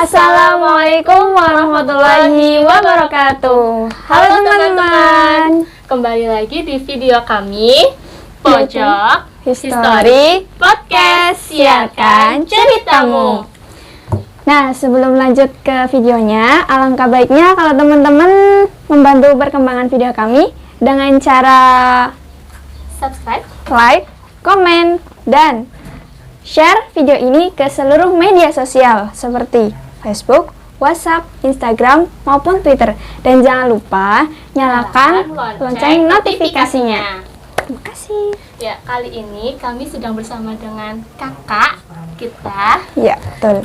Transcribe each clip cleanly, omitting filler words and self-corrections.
Assalamualaikum warahmatullahi wabarakatuh. Halo teman-teman, kembali lagi di video kami Pojok History Podcast, siarkan ceritamu. Nah, sebelum lanjut ke videonya, alangkah baiknya kalau teman-teman membantu perkembangan video kami dengan cara Subscribe, like, komen, dan share video ini ke seluruh media sosial seperti Facebook, WhatsApp, Instagram, maupun Twitter. Dan jangan lupa nyalakan lonceng notifikasinya. Terima kasih. Ya, kali ini kami sedang bersama dengan kakak kita, Ya, betul.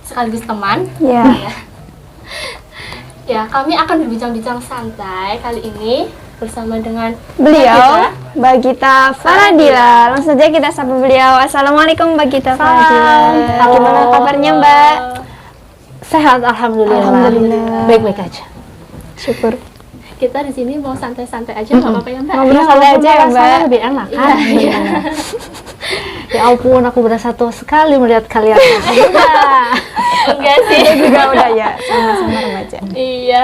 sekaligus teman. Ya. Ya, kami akan berbincang-bincang santai kali ini bersama dengan Beliau, Mbak Gita Faradila. Langsung saja kita sapa beliau. Assalamualaikum Mbak Gita Faradila. Gimana kabarnya Mbak? Sehat, alhamdulillah. Alhamdulillah. Baik-baik aja. Syukur. Kita di sini mau santai-santai aja, nggak apa-apa ya Mbak? Ngobrol santai aja ya Mbak. Lebih enak kan? Iya. Ya ampun, aku berasa tua sekali melihat kalian. Enggak sih. Saya juga udah ya, sama-sama remaja. Iya.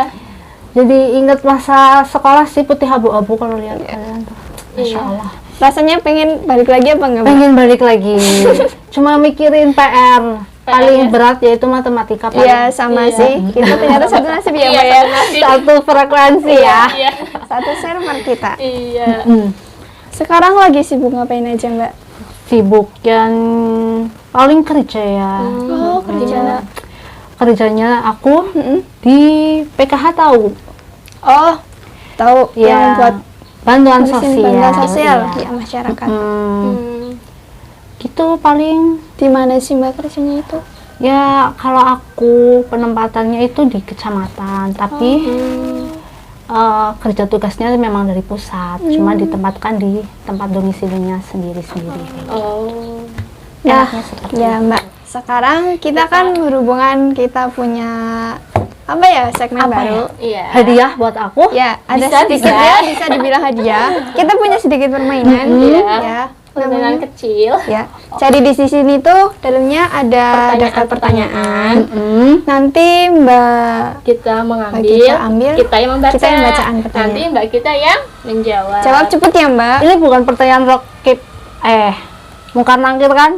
Jadi ingat masa sekolah sih, putih abu-abu kalau lihat kalian tuh. Masya Allah. Rasanya pengen balik lagi apa enggak Mbak? Pengen balik lagi. Cuma mikirin PR. Paling berat yaitu matematika. Iya, sama sih. Kita ternyata satu nasib ya, Iya, Mbak ya. satu nasib. Satu frekuensi ya. Iya. Satu server kita. Iya. Sekarang lagi sibuk ngapain aja, Mbak? Sibuk yang paling kerja ya. Oh, kerja. Kerjanya aku di PKH tahu. Oh, tahu Ya, yang buat bantuan ngurusin sosial. bantuan sosial Iya. ya masyarakat. Gitu paling Di mana sih Mbak kerjanya itu? ya, kalau aku penempatannya itu di kecamatan, tapi kerja tugasnya memang dari pusat, cuma ditempatkan di tempat domisilinya sendiri-sendiri. Oh. Nah, Enaknya seperti ya Mbak. Sekarang kita kan berhubungan kita punya apa ya segmen Apa baru. Iya. Hadiah buat aku. Ya, ada Bisa, sedikit bisa. ya, bisa dibilang hadiah. Kita punya sedikit permainan, Iya. ya. Permainan Namanya- kecil. Ya, jadi di sini tuh dalamnya ada daftar pertanyaan. Nanti Mbak Kita mengambil, kita ambil, kita yang membaca. kita yang bacaan pertanyaan. Nanti Mbak kita yang menjawab. jawab cepet ya Mbak. Ini bukan pertanyaan rokip, mungkar nangkir kan?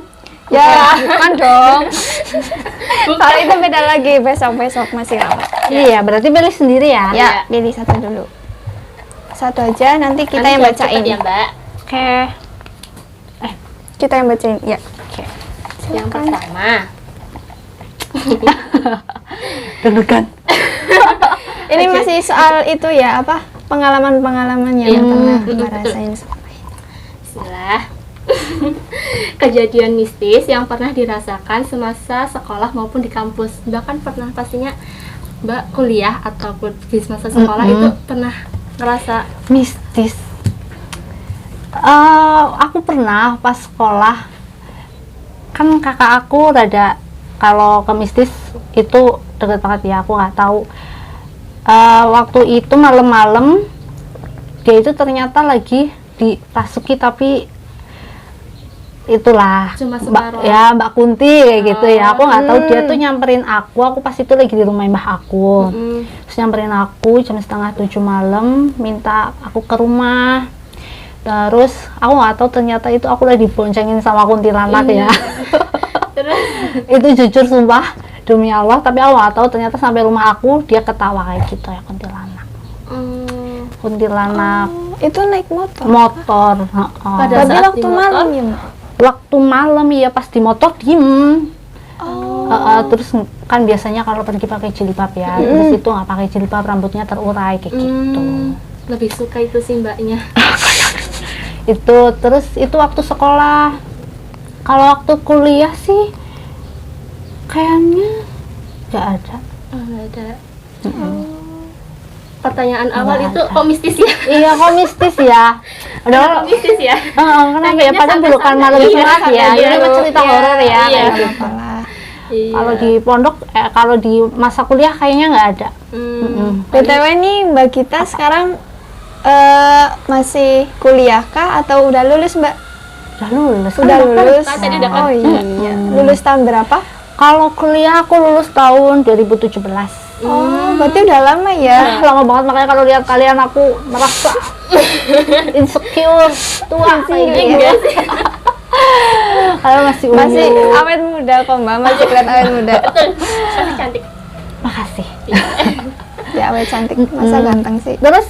Ya, bukan dong. Kalau itu beda lagi, besok masih lama. Iya, berarti pilih sendiri ya. Ya, pilih satu dulu. Satu aja, nanti kita Nanti yang jawab bacain. cepat ya Mbak. Oke. Kita yang bacain, ya. Yang pertama. Deg-degan. Ini masih soal itu ya, apa? Pengalaman-pengalaman yang Iya. pernah Betul, Mbak betul. rasain. Bismillah. Kejadian mistis yang pernah dirasakan semasa sekolah maupun di kampus. Mbak kan pernah pastinya Mbak kuliah ataupun di masa sekolah itu pernah ngerasa Mistis. Aku pernah pas sekolah, kan kakak aku rada kalau ke mistis itu deket banget ya, aku nggak tahu. Waktu itu malam-malam dia itu ternyata lagi dirasuki, tapi itulah Cuma separuh. Mbak Kunti kayak gitu ya, aku nggak tahu. Dia tuh nyamperin aku pas itu lagi di rumah mbah aku. Terus nyamperin aku jam 6:30 malam, minta aku ke rumah. Terus aku nggak tahu ternyata itu aku lagi diboncengin sama kuntilanak ya. terus Itu jujur sumpah demi Allah, tapi aku nggak tahu ternyata sampai rumah aku dia ketawa kayak gitu ya, kuntilanak. Kuntilanak Itu naik motor. motor. Pada Tapi saat waktu di motor? malam ya Mbak? Waktu malam ya, pas di motor diem. Oh. Terus kan biasanya kalau pergi pakai jilbab ya, terus itu nggak pakai jilbab, rambutnya terurai kayak gitu. Lebih suka itu sih mbaknya. Itu terus itu waktu sekolah. Kalau waktu kuliah sih kayaknya nggak ada. Oh, nggak ada. Pertanyaan awal Nggak itu ada. kok mistis ya? Iya, kok mistis ya. Kenapa mistis ya? Kenapa ya? Pengennya Padahal bukan santai-santai. malam Iya, Jumat santai ya. Ini dulu. mah cerita Iya, horor ya. iya. kayak gitu. Apalah. Iya. Kalau di pondok, kalau di masa kuliah kayaknya nggak ada. BTW nih Mbak Gita sekarang masih kuliah kah atau udah lulus Mbak? Udah lulus. Udah lulus. kan tadi udah kan. Oh iya. Lulus tahun berapa? Kalau kuliah aku lulus tahun 2017. Oh, berarti udah lama ya. Lama banget, makanya kalau lihat kalian aku merasa insecure, tua kayak gini. Kalian masih ungu. Masih awet muda kok Mbak, masih kelihatan awet muda. Tapi cantik. Makasih. Ya awet cantik, masa ganteng sih. Terus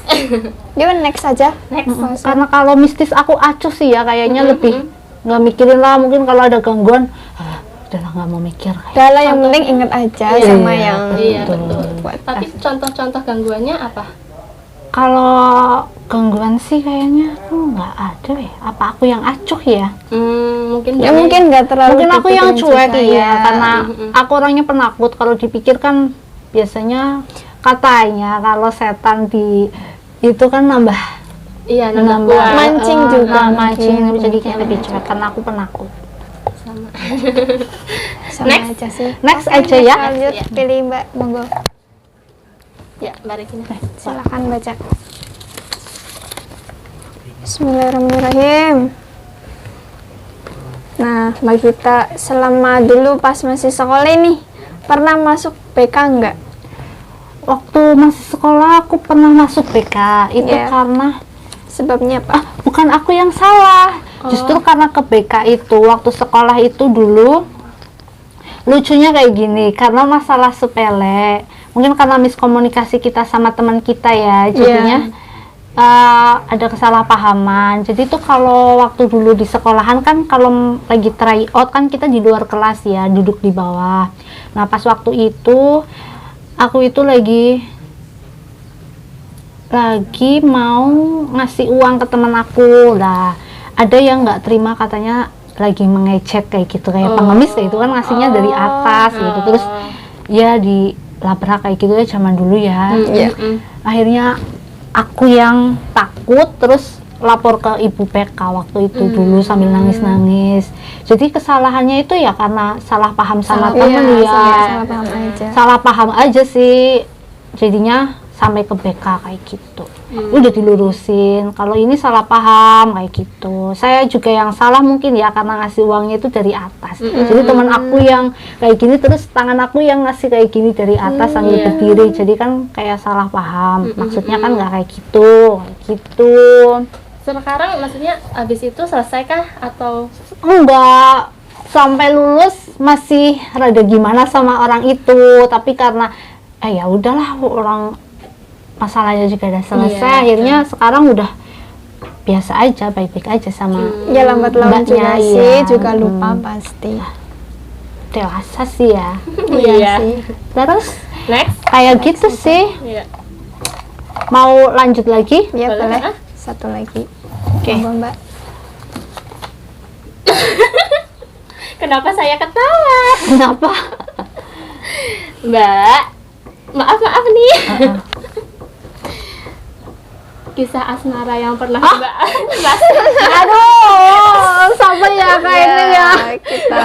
Yuk next aja. Next. karena kalau mistis aku acuh sih ya, kayaknya lebih nggak mikirin lah, mungkin kalau ada gangguan udahlah nggak mau mikir. Udah lah, yang penting inget aja sama yang Iya, Betul. betul. buat. Tapi contoh-contoh gangguannya apa? Kalau gangguan sih kayaknya aku nggak ada ya. Apa aku yang acuh ya? Mungkin Ya mungkin nggak terlalu Mungkin aku yang dipikirin cuek juga ya, karena aku orangnya penakut. Kalau dipikir kan biasanya katanya kalau setan di itu kan nambah Iya, nambah kuat. Mancing juga, mancing, mungkin. jadi kayak lebih cuek karena aku penakut. Sama. sama Next. aja sih. Next Oke, aja ya. Lanjut, Ya. pilih Mbak, monggo. Ya, balikin. Silakan baca. Bismillahirrahmanirrahim. Nah, Mbak Gita, selama dulu pas masih sekolah ini pernah masuk BK enggak? Waktu masih sekolah aku pernah masuk BK itu Iya. karena Sebabnya apa? bukan aku yang salah, justru karena ke BK itu waktu sekolah itu dulu lucunya kayak gini, karena masalah sepele, mungkin karena miskomunikasi kita sama teman kita ya, jadinya ada kesalahpahaman. Jadi tuh kalau waktu dulu di sekolahan kan kalau lagi try out kan kita di luar kelas ya, duduk di bawah. Nah pas waktu itu aku itu lagi mau ngasih uang ke teman aku lah, ada yang nggak terima, katanya lagi mengecek kayak gitu, kayak pengemis kayak itu kan ngasihnya dari atas gitu, terus ya dilabrak kayak gitu ya zaman dulu ya. Akhirnya aku yang takut terus lapor ke ibu PK waktu itu dulu sambil nangis-nangis. Jadi kesalahannya itu ya karena salah paham sama temen ya, salah paham aja. salah paham aja sih, jadinya sampai ke BK kayak gitu. Udah dilurusin kalau ini salah paham kayak gitu. Saya juga yang salah mungkin ya karena ngasih uangnya itu dari atas. Jadi teman aku yang kayak gini, terus tangan aku yang ngasih kayak gini dari atas sambil berdiri, jadi kan kayak salah paham. Maksudnya kan nggak kayak gitu. Sekarang maksudnya abis itu selesai kah atau Enggak, sampai lulus masih rada gimana sama orang itu, tapi karena ya udahlah, orang masalahnya juga udah selesai. Iya, Akhirnya sekarang udah biasa aja, baik-baik aja sama Ya lambat laun juga mbaknya, sih, iya. juga lupa pasti. Dewasa sih ya. Iya. Sih. Terus next? kayak gitu sih. Iya. Mau lanjut lagi? Ya Boleh, boleh. ah? Satu lagi. Oke. Monggo, Mbak. Kenapa saya ketawa? Kenapa? Mbak, maaf nih. Kisah asmara yang pernah Mbak bahas. Aduh, sama ya kayaknya ya. Kita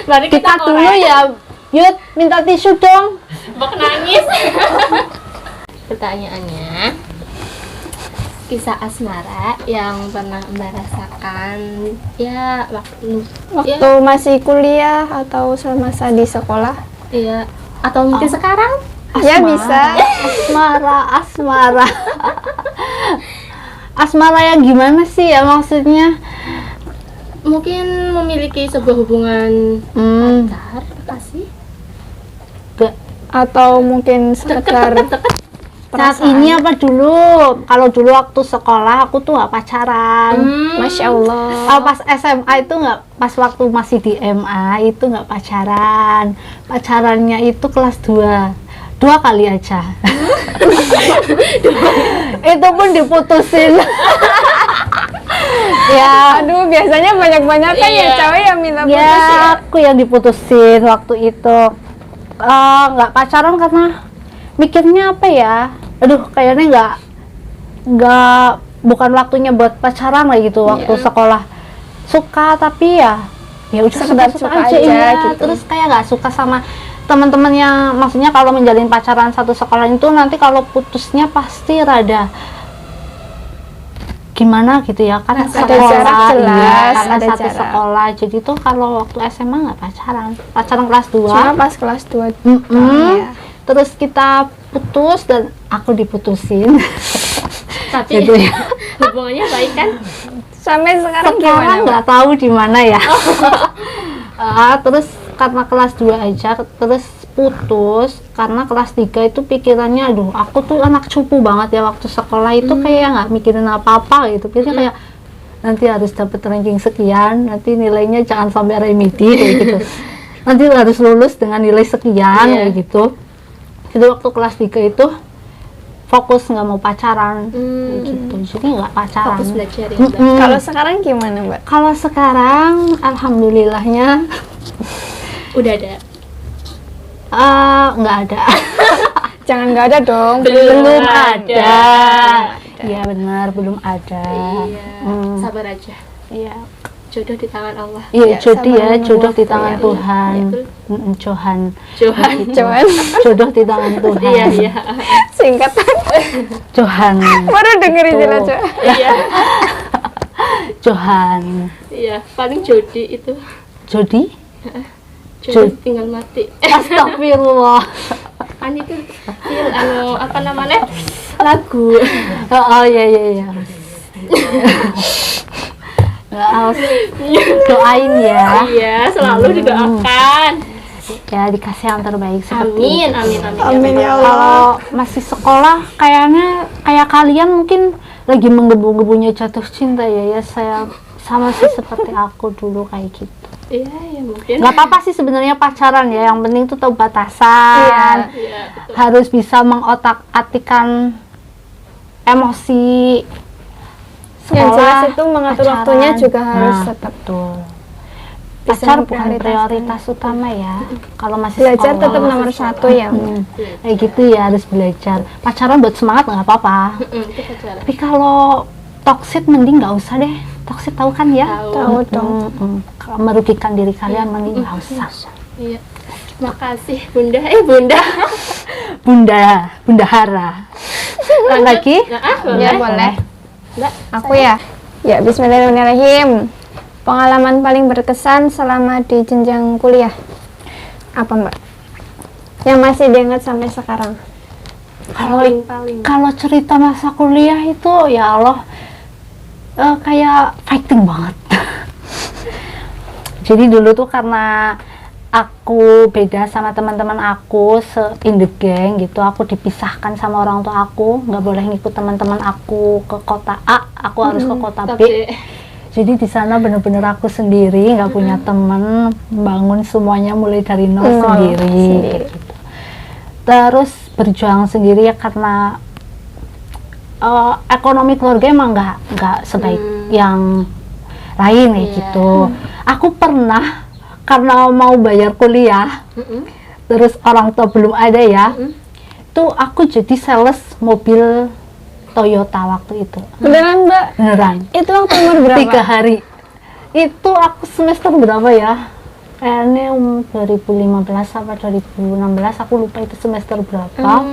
Mari Kita dulu korek. ya. Yud, minta tisu dong. Bak nangis. Pertanyaannya, kisah asmara yang pernah Mbak rasakan ya waktu masih kuliah atau semasa di sekolah? ya atau mungkin sekarang? Ya bisa. Asmara. Asmara yang gimana sih ya maksudnya? Mungkin memiliki sebuah hubungan pacar, kasih Gak. Atau mungkin sekedar Saat ini apa dulu? Kalau dulu waktu sekolah aku tuh nggak pacaran. Masya Allah. Kalau pas SMA itu nggak, pas waktu masih di MA itu nggak pacaran. Pacarannya itu kelas 2 kali aja. Itu pun diputusin. Ya, Aduh, biasanya banyak-banyak kan ya Iya. cewek yang minta putus ya ya. aku yang diputusin waktu itu. Nggak pacaran karena mikirnya apa ya? Aduh, kayaknya nggak bukan waktunya buat pacaran lah gitu waktu sekolah. Suka tapi ya udah Sekedar suka aja iya. gitu. Terus kayak nggak suka sama teman-teman yang, maksudnya kalau menjalin pacaran satu sekolah itu nanti kalau putusnya pasti rada gimana gitu ya, kan Ada sekolah, jarak jelas, iya, karena ada satu jarak. sekolah. Jadi tuh kalau waktu SMA nggak pacaran kelas 2. Cuma pas kelas 2. Mm-mm. ya. Terus kita putus dan aku diputusin. Tapi Gitu ya. hubungannya baik kan? Sampai sekarang gimana, Sekarang Mbak? nggak tahu di mana ya. Terus karena kelas 2 aja, terus putus karena kelas 3 itu pikirannya, aduh aku tuh anak cupu banget ya waktu sekolah itu, kayak nggak mikirin apa-apa gitu. Pikirnya kayak nanti harus dapat ranking sekian, nanti nilainya jangan sampai remedi kayak gitu. Nanti harus lulus dengan nilai sekian kayak gitu. Jadi waktu kelas 3 itu fokus nggak mau pacaran kayak gitu. Jadi nggak pacaran. Fokus belajar ya. Mm-mm. Kalau sekarang gimana, Mbak? Kalau sekarang alhamdulillahnya Udah ada. nggak ada. Jangan nggak ada dong. Belum ada. Iya benar, belum ada. Iya. Sabar aja. Iya. Jodoh di tangan Allah. Iya, Ya, jodoh sama ya, menunggu jodoh di waktu tangan ya. Tuhan. Iya, Johan. Johan. Cuman Jodoh di tangan Tuhan. Iya, iya. singkatan. Johan. Baru dengerin Tuh. jelas, Mbak. Iya. Johan. Iya, paling Jodi itu. Jodi? Jodi tinggal mati. Astagfirullah. Kan itu apa namanya? Lagu. Oh iya iya iya. Doain ya. Iya, selalu didoakan. Ya dikasih yang terbaik seperti Amin, itu. amin, amin. Amin ya Allah. Kalau masih sekolah kayaknya kayak kalian mungkin lagi menggebu-gebunya jatuh cinta ya saya sama sih seperti aku dulu kayak gitu. Iya, ya mungkin. Nggak apa-apa sih sebenarnya pacaran ya, yang penting tuh tahu batasan. Iya, betul. Harus bisa mengotak-atikkan emosi. Yang jelas Sekolah, itu mengatur pacaran. waktunya juga harus Nah, tetap. betul. Bisa Pacar bukan memprioritaskan. prioritas utama ya. Kalau masih Belajar sekolah. tetap nomor 1 ya, Mbak. Kayak gitu ya, harus belajar. Pacaran buat semangat nggak apa-apa. Itu pacaran. Tapi kalau toxic mending nggak usah deh. Toxic tahu kan ya? Tahu dong. Kalau merugikan diri kalian mending nggak usah. Iya. Makasih, Bunda. Bunda. Bunda Hara. Lagi? Ya boleh. Mbak, Aku ya. Ya, bismillahirrahmanirrahim. Pengalaman paling berkesan selama di jenjang kuliah. Apa, Mbak? Yang masih diingat sampai sekarang. paling. Kalau cerita masa kuliah itu ya Allah, kayak fighting banget. Jadi dulu tuh karena aku beda sama teman-teman aku in the gang gitu, aku dipisahkan sama orang tua aku, nggak boleh ngikut teman-teman aku ke kota A, aku harus ke kota B. Jadi di sana bener-bener aku sendiri, nggak punya teman, bangun semuanya mulai dari nol sendiri. Gitu. Terus berjuang sendiri ya karena ekonomi keluarga emang nggak sebaik yang lain kayak gitu. Aku pernah karena mau bayar kuliah, terus orang tua belum ada ya, tuh aku jadi sales mobil Toyota waktu itu. Beneran, Mbak? Beneran. Itu waktu umur berapa? 3 hari. Itu aku semester berapa ya? Kayaknya 2015 apa 2016, aku lupa itu semester berapa.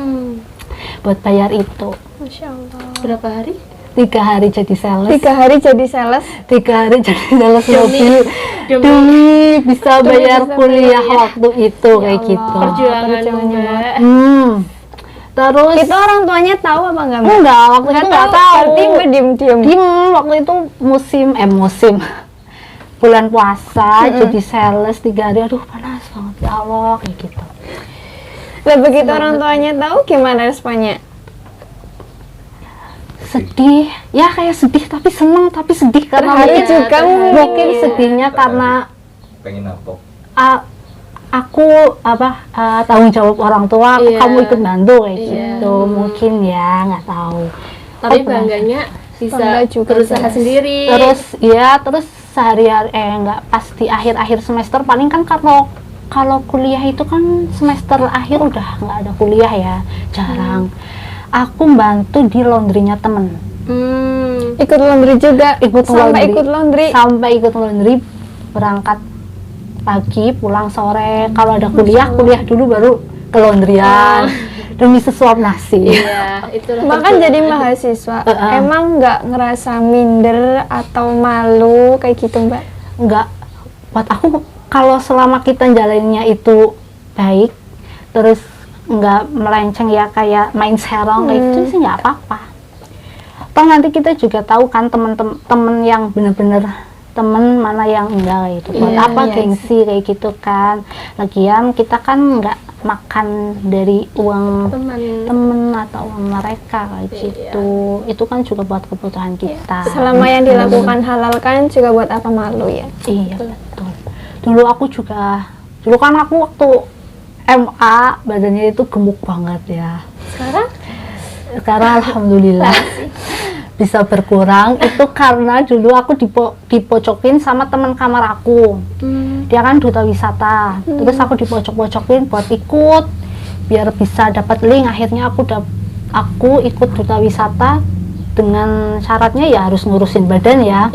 Buat bayar itu. Masya Allah. Berapa hari? 3 hari jadi sales. 3 hari jadi sales. 3 hari jadi sales mobil. Demi bisa bayar bisa kuliah bayar. waktu itu kayak gitu. Perjuangannya, Mbak. Terus Itu orang tuanya tahu apa enggak, Mbak? enggak, waktu itu enggak tahu. Berarti Mbak diem-diem. Waktu itu musim bulan puasa, jadi sales 3 hari, aduh panas banget ya Allah kayak gitu. Lah begitu orang tuanya tahu gimana responnya? Sedih ya, kayak sedih tapi seneng tapi sedih karena Terharu mungkin- juga mungkin sedihnya karena pengen apa? aku tanggung jawab orang tua, Iya. kamu ikut bantu kayak Iya. gitu mungkin ya, nggak tahu. Tapi bangganya bisa Bangga juga berusaha jelas. sendiri. Terus sehari-hari nggak, pas di akhir semester paling kan kalau kuliah itu kan semester akhir udah nggak ada kuliah ya, jarang. Aku bantu di laundrynya temen. Ikut laundry juga. Sampai ikut laundry. Berangkat pagi pulang sore, kalau ada kuliah dulu baru ke laundryan. demi sesuap nasi. Iya, itulah Bahkan jadi mahasiswa, emang nggak ngerasa minder atau malu kayak gitu Mbak? Enggak, buat aku kalau selama kita jalaninnya itu baik, terus nggak melenceng ya kayak main serong kayak gitu sih nggak apa-apa. Toh nanti kita juga tahu kan temen yang bener-bener temen mana yang enggak kayak gitu. Buat apa gengsi kayak gitu kan. Lagian kita kan nggak makan dari uang temen atau uang mereka kayak gitu. Itu kan juga buat kebutuhan kita. Selama yang dilakukan halal kan juga buat apa malu ya? Iya betul. Dulu kan aku waktu MA badannya itu gemuk banget ya. Sekarang alhamdulillah bisa berkurang. Itu karena dulu aku dipocokin sama teman kamar aku. Dia kan duta wisata. Terus aku dipocok-pocokin buat ikut biar bisa dapat link. Akhirnya aku ikut duta wisata dengan syaratnya ya harus ngurusin badan ya.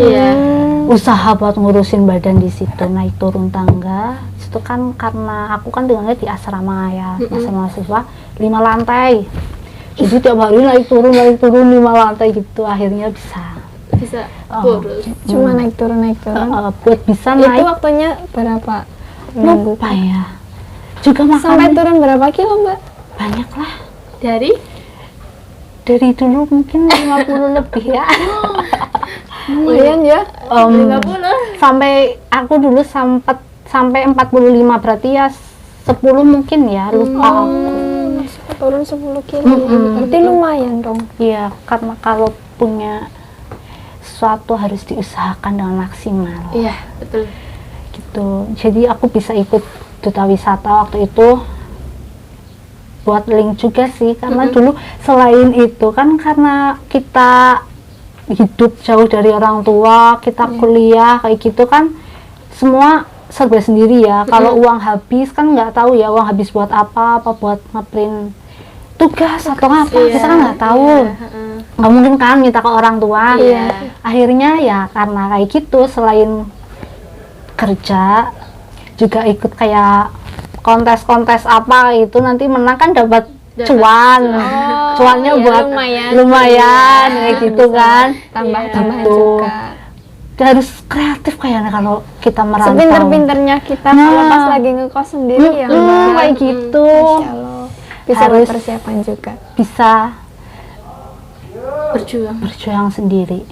Usaha buat ngurusin badan di situ, naik turun tangga. Itu kan karena aku kan tinggalnya di asrama ya, asrama mahasiswa 5 lantai. Jadi tiap hari naik turun 5 lantai gitu, akhirnya bisa kurus. Cuma naik turun. Buat bisa Itu naik waktunya berapa? lupa ya. Juga Sampai makan turun berapa kilo Mbak? banyak lah. Dari Dulu mungkin 50 lebih ya. Lumayan ya. 50. Sampai aku dulu sampai 45, berarti ya 10 mungkin ya, lupa aku. Turun 10 kilo. Berarti lumayan dong. Iya, karena kalau punya sesuatu harus diusahakan dengan maksimal. Iya, betul. Gitu. Jadi aku bisa ikut duta wisata waktu itu buat link juga sih, karena dulu selain itu kan karena kita hidup jauh dari orang tua, kita kuliah kayak gitu kan semua serba sendiri ya. Kalau uang habis kan nggak tahu ya uang habis buat apa buat ngeprint tugas atau apa, kita kan nggak tahu. Nggak mungkin kan minta ke orang tua. Akhirnya ya karena kayak gitu, selain kerja juga ikut kayak kontes-kontes apa itu, nanti menang kan dapat cuannya buat lumayan kayak gitu kan. Tambah-tambah Gitu. juga. Harus kreatif kayaknya kalau kita merantau. Sepinter-pinternya kita kalau pas lagi ngekos sendiri ya Mbak. Kayak gitu. Masya Allah. Bisa Harus persiapan juga. Bisa Berjuang sendiri.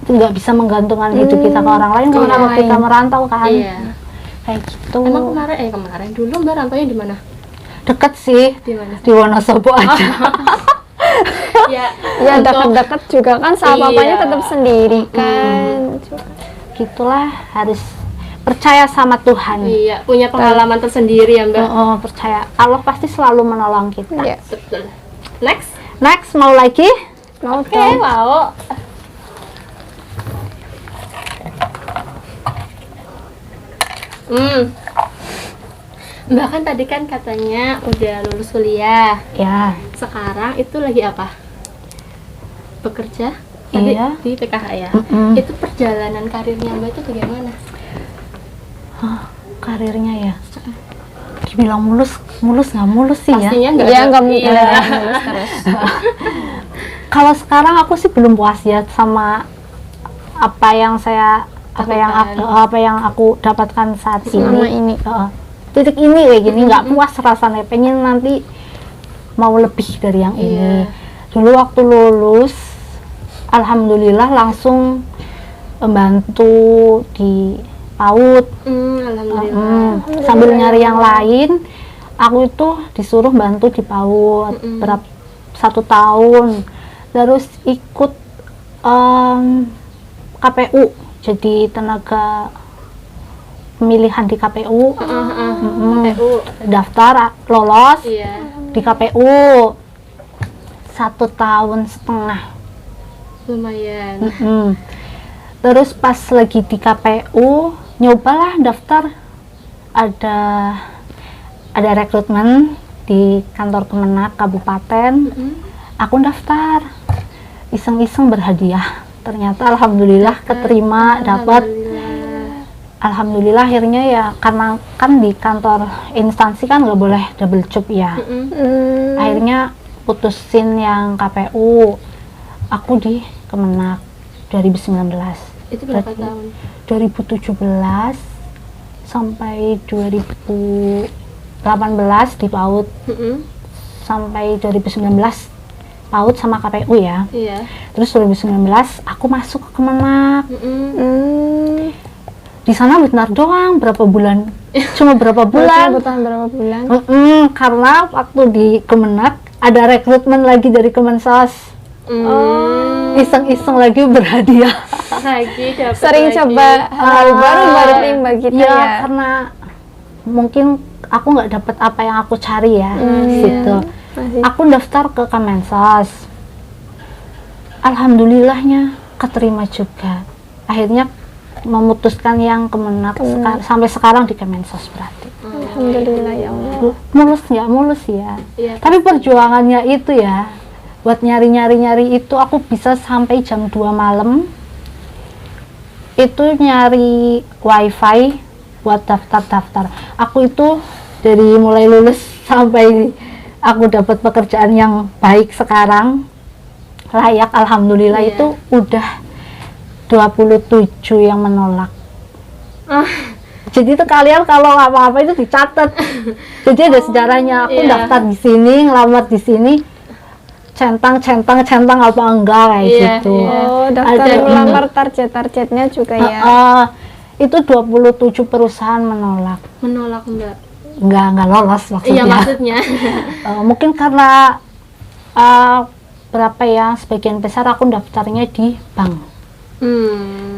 Nggak bisa menggantungkan hidup kita ke orang lain kalau kita merantau kan. Kayak gitu. Emang kemarin dulu Mbak rantaunya di mana? Deket sih. Di mana? Di Wonosobo aja. Ya dekat-dekat juga kan sama papanya tetap sendiri kan. Gitulah, harus percaya sama Tuhan. Iya, punya pengalaman tersendiri ya Mbak. Percaya Allah pasti selalu menolong kita. Iya. Betul. Next mau lagi? Mau Oke, dong. mau. Mbak kan tadi kan katanya udah lulus kuliah. Ya. Sekarang itu lagi apa? Bekerja? Tadi Iya. di PKH ya. Itu perjalanan karirnya Mbak itu bagaimana? Karirnya ya. Dibilang mulus nggak mulus sih ya. Pastinya Nggak mungkin lulus terus. Kalau sekarang aku sih belum puas ya sama apa yang aku dapatkan saat Selama ini. Titik ini kayak gini nggak puas rasanya, pengen nanti mau lebih dari yang ini. Dulu waktu lulus alhamdulillah langsung membantu di PAUD. Alhamdulillah. Sambil nyari yang lain, aku itu disuruh bantu di PAUD 1 tahun, terus ikut KPU, jadi tenaga pemilihan di KPU. Daftar lolos di KPU 1,5 tahun. Lumayan. Terus pas lagi di KPU nyobalah daftar, ada rekrutmen di kantor Kemenak Kabupaten. Aku daftar iseng-iseng berhadiah, ternyata alhamdulillah keterima, dapat alhamdulillah akhirnya ya, karena kan di kantor instansi kan nggak boleh double job ya. Akhirnya putusin yang KPU, aku di Kemenak 2019. Itu berapa Berarti tahun? 2017 sampai 2018 di PAUD, sampai 2019 PAUD sama KPU ya. Iya. Terus 2019 aku masuk ke Kemenak. Hmm. Di sana benar doang berapa bulan? Cuma berapa bulan? Bertahan berapa bulan? Karena waktu di Kemenak ada rekrutmen lagi dari Kemensos. Iseng-iseng lagi berhadiah. Lagi dapat Sering lagi. coba hal baru timba gitu Ya, ya. karena mungkin aku nggak dapat apa yang aku cari ya, gitu. Masih. Aku daftar ke Kemensos. Alhamdulillahnya keterima juga. Akhirnya memutuskan yang Kemenak sampai sekarang di Kemensos berarti. Alhamdulillah ya Allah. Mulus nggak mulus ya. Iya. Tapi perjuangannya itu ya, buat nyari itu aku bisa sampai jam 2 malam. Itu nyari wifi buat daftar. Aku itu dari mulai lulus sampai aku dapat pekerjaan yang baik sekarang, layak, alhamdulillah, Iya. itu udah 27 yang menolak. Jadi itu kalian kalau apa-apa itu dicatat. Jadi ada sejarahnya, aku Iya. daftar di sini, ngelamar di sini, centang apa enggak kayak Iya, gitu. iya. Oh, daftar Ada- melamar targetnya juga ya. Itu 27 perusahaan menolak. Menolak Mbak. Nggak lolos Iya maksudnya. maksudnya. Mungkin karena berapa ya, sebagian besar aku daftarnya di bank.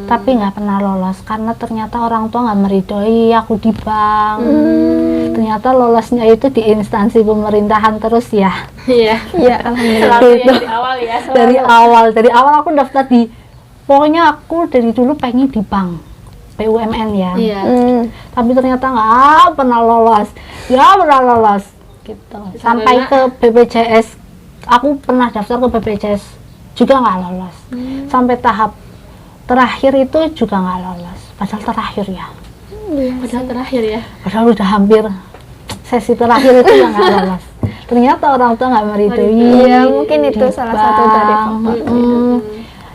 Tapi nggak pernah lolos karena ternyata orang tua nggak meridoi aku di bank. Ternyata lolosnya itu di instansi pemerintahan terus ya. Iya. Iya, alhamdulillah. Selalu Itu. yang di awal ya. Dari awal aku daftar di, pokoknya aku dari dulu pengen di bank BUMN ya. Iya. Tapi ternyata nggak pernah lolos gitu. Sampai ke BPJS, aku pernah daftar ke BPJS juga nggak lolos. Sampai tahap terakhir itu juga nggak lolos, padahal terakhir ya, Padahal terakhir ya. padahal udah hampir sesi terakhir itu yang nggak lolos. Ternyata orang tua nggak meridoi. Iya, mungkin itu di salah satu dari bank. faktor.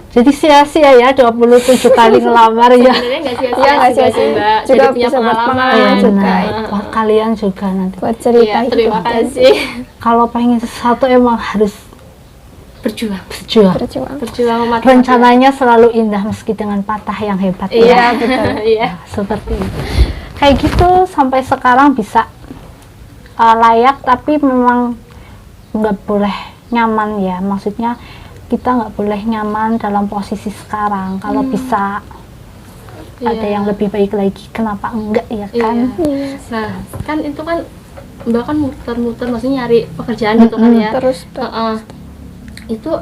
Jadi sia-sia ya 27 kali ngelamar ya. Sebenarnya nggak sia-sia Iya, nggak juga sih, sia-sia. Mbak. Juga Jadi punya bisa buat pengalaman Iya, juga. benar. Buat kalian juga nanti. Buat cerita Iya, terima hidup. kasih. Kalau pengen sesuatu emang harus Berjuang. berjuang. Berjuang. Berjuang mematikan. Rencananya selalu indah meski dengan patah yang hebat. Iya, betul. Iya. Seperti itu. Kayak gitu sampai sekarang bisa layak, tapi memang nggak boleh nyaman ya. Maksudnya kita nggak boleh nyaman dalam posisi sekarang. Kalau bisa ada Iya. yang lebih baik lagi, kenapa enggak ya Iya. kan? Nah, kan itu kan Mbak kan muter-muter maksudnya nyari pekerjaan gitu kan ya. Terus Itu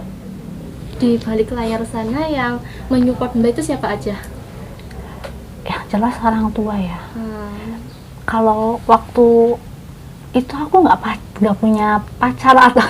di balik layar sana yang menyupport Mbak itu siapa aja? Ya jelas orang tua ya. Kalau waktu itu aku nggak punya pacar atau